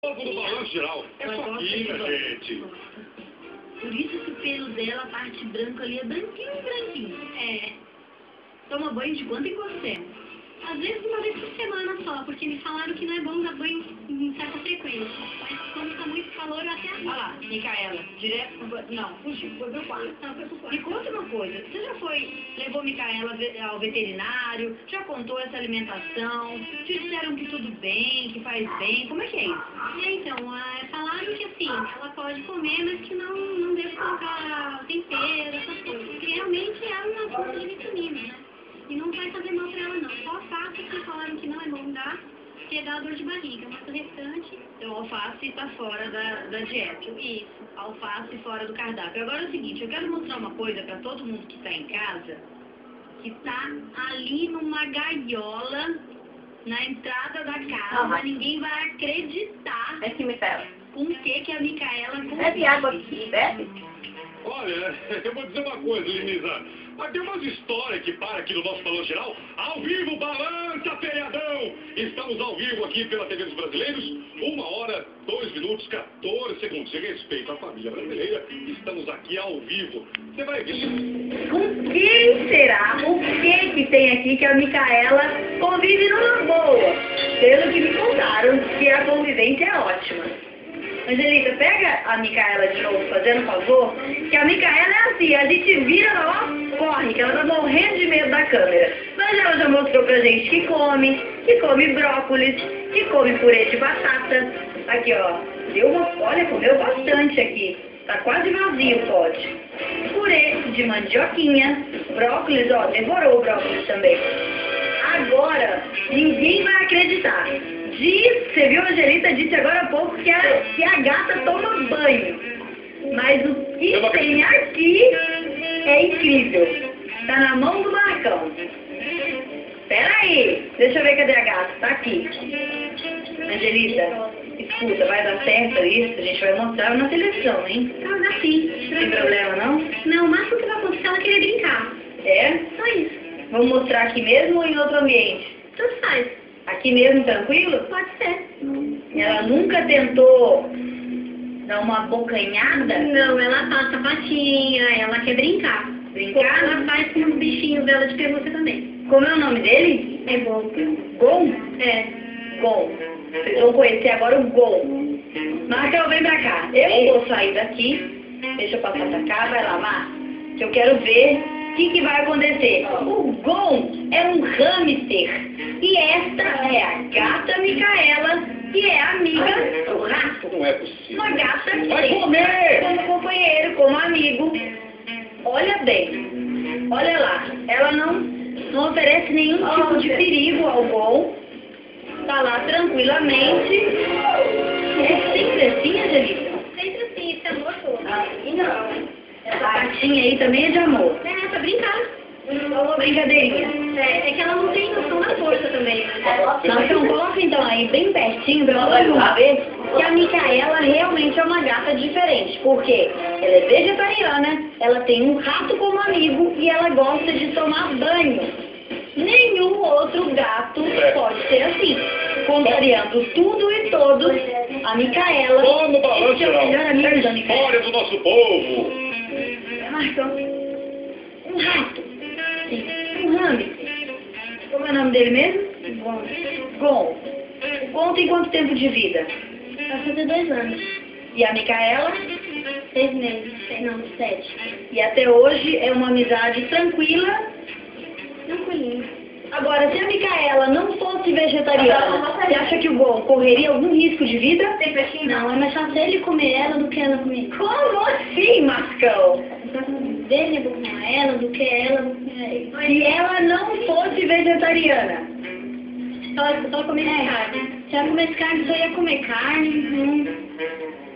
Fogo no balanço geral. É só quina, gente. Por isso que o pelo dela, a parte branca ali, é branquinho, branquinho. É. Toma banho de quanto em quanto tempo? Às vezes uma vez por semana só, porque me falaram que não é bom dar banho em certa frequência. Mas quando tá muito calor, eu até Olha lá, Micaela, direto pro banho. Não, fugiu, foi pro quarto. Não, foi pro quarto. Me conta uma coisa, você já levou Micaela ao veterinário, já contou essa alimentação, te disseram que tudo bem, que faz bem, como é que é isso? Então, falaram que assim, ela pode comer, mas que não deve colocar tempero, essas coisas. Porque realmente é uma fonte de vitamina, né? E não vai fazer mal pra ela não. Só alface que falaram que não é bom dar, porque dá dor de barriga. Mas o restante... Então, alface está fora da dieta. Isso. Alface fora do cardápio. Agora é o seguinte, eu quero mostrar uma coisa para todo mundo que está em casa, que está ali numa gaiola, na entrada da casa. Ninguém vai acreditar É que me pega. com o que a Micaela convive. Bebe água aqui, bebe. Olha, eu vou dizer uma coisa, Liniza. Mas tem umas histórias que param aqui no nosso Balanço Geral. Ao vivo, balança, feriadão! Estamos ao vivo aqui pela TV dos Brasileiros. 1 hora, 2 minutos, 14 segundos. De respeito à família brasileira, estamos aqui ao vivo. Você vai ver. Com quem será? O que tem aqui que a Micaela convive numa boa? Pelo que me contaram, que a convivência é ótima. Angelita, pega a Micaela de novo, fazendo favor, que a Micaela é assim, a gente vira, ó, corre, que ela tá morrendo de medo da câmera. Mas ela já mostrou pra gente que come brócolis, que come purê de batata. Aqui, ó, olha, comeu bastante aqui. Tá quase vazio o pote. Purê de mandioquinha, brócolis, ó, devorou o brócolis também. Agora, ninguém vai acreditar. Você viu, a Angelita disse agora há pouco que a gata toma banho. Mas o que tem aqui é incrível. Tá na mão do Marcão. Pera aí, deixa eu ver cadê a gata. Tá aqui. Angelita, escuta, vai dar certo isso? A gente vai mostrar na televisão, hein? Tá, dá sim. Não tem problema, não? Não, o máximo que vai acontecer é ela querer brincar. É? Só isso. Vamos mostrar aqui mesmo ou em outro ambiente? Tanto faz. Aqui mesmo, tranquilo? Pode ser. Ela nunca tentou dar uma abocanhada? Não, ela passa a patinha, ela quer brincar. Brincar? Ela faz com os bichinhos dela de pelúcia também. Como é o nome dele? É bom. Gon? É. Gon. Vocês vão conhecer agora o Gon. Marcão, vem pra cá. Eu vou sair daqui. Deixa eu passar pra cá, vai lá, Mar. Que eu quero ver o que vai acontecer. O Gon é um hamster. E esta é a gata Micaela, que é amiga do rato. Não é possível. Uma gata que Vai tem comer! como companheiro, como amigo. Olha bem. Olha lá. Ela não oferece nenhum tipo de perigo ao Gon. Tá lá tranquilamente. É sempre assim, Angelita? Sempre assim, esse amor todo. Aqui não. Essa patinha aí também é de amor. É, pra brincar. Só uma brincadeirinha. É que ela não tem noção da força também, né? Não, então coloca então aí bem pertinho pra todo mundo ver que a Micaela realmente é uma gata diferente. Porque ela é vegetariana, ela tem um rato como amigo e ela gosta de tomar banho. Nenhum outro gato pode ser assim. Contrariando tudo e todos, a Micaela Vamos, Balanço é o Geral. melhor amigo da É a Micaela. história do nosso povo. Marcão, um rato. Sim, um hamster. Como é o nome dele mesmo? Gon. Gon. O Gon tem quanto tempo de vida? Vai fazer 2 anos. E a Micaela? 6 meses. Não, 7. E até hoje é uma amizade tranquila. Tranquilinho. Agora, se a Micaela não fosse vegetariana, você acha que o Gon correria algum risco de vida? Tem peixinho? Não, é mais fácil ele comer ela do que ela comer. Como assim, Marcão? Dele com ela do que ela comer ele. Se ela não fosse vegetariana? Só comer carne. Se ela comesse carne, só ia comer carne.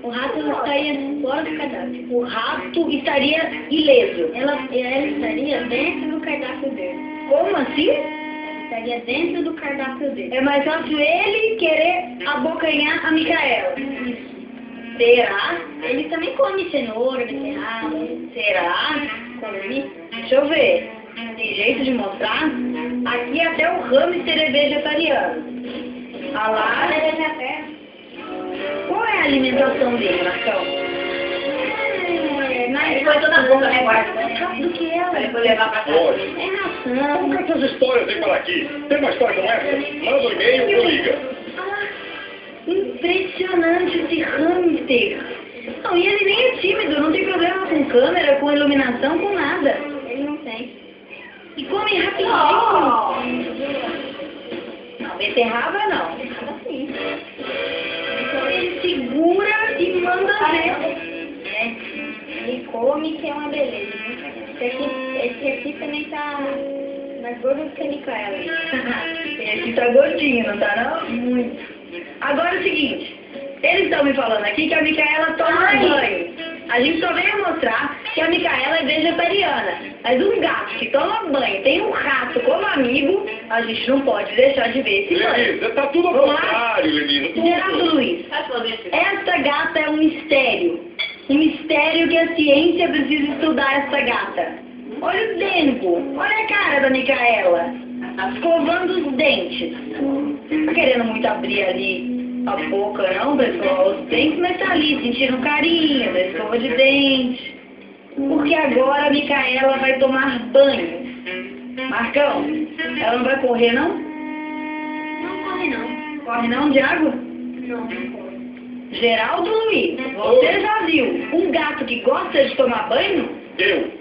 O rato estaria fora do cardápio. O rato estaria ileso. Ela estaria dentro do cardápio dele. Como assim? Estaria dentro do cardápio dele. É mais fácil ele querer abocanhar a Micaela. Isso. Será? Ele também come cenoura, beterraba. Será? Come. Deixa eu ver. Tem jeito de mostrar? Aqui até o hamster é vegetariano. Ah lá. Ele é até alimentação dele, Marcão? Ele foi toda a boca, né, guarda? Do que ela? Ele foi levar pra casa. Olha, É ração. como que essas histórias vêm para aqui? Tem uma história como essa? Manda um e-mail ou liga. Impressionante esse hamster. Não, e ele nem é tímido, não tem problema com câmera, com iluminação, com nada. Ele não tem. E come rapidinho. Não, beterraba não. Assim. Ele segura e manda ver. Ele come, que é uma beleza. Esse aqui também tá mais gordo do que a Micaela. Esse tá gordinho, não tá não? Muito. Agora é o seguinte, eles estão me falando aqui que a Micaela toma banho. A gente só veio mostrar que a Micaela é vegetariana. Mas um gato que toma banho, tem um rato como amigo, a gente não pode deixar de ver esse banho. Lenisa, tá tudo ao Vamos lá? contrário, Lenisa. Geraldo Luiz, esta gata é um mistério. Um mistério que a ciência precisa estudar esta gata. Olha o tempo, olha a cara da Micaela. Escovando os dentes. Não tá querendo muito abrir ali a boca não, pra escovar os dentes, mas tá ali sentindo carinho da escova de dente. Porque agora a Micaela vai tomar banho. Marcão, ela não vai correr não? Não corre, não. Corre não de água? Não corre. Geraldo Luiz, você já viu um gato que gosta de tomar banho? Eu.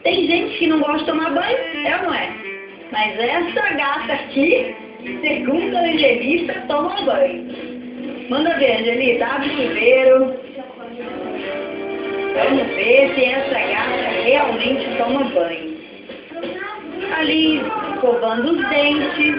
Tem gente que não gosta de tomar banho, é ou não é? Mas essa gata aqui, segundo a Angelita, toma banho. Manda ver, Angelita, abre o chuveiro. Vamos ver se essa gata realmente toma banho. Ali, escovando os dentes.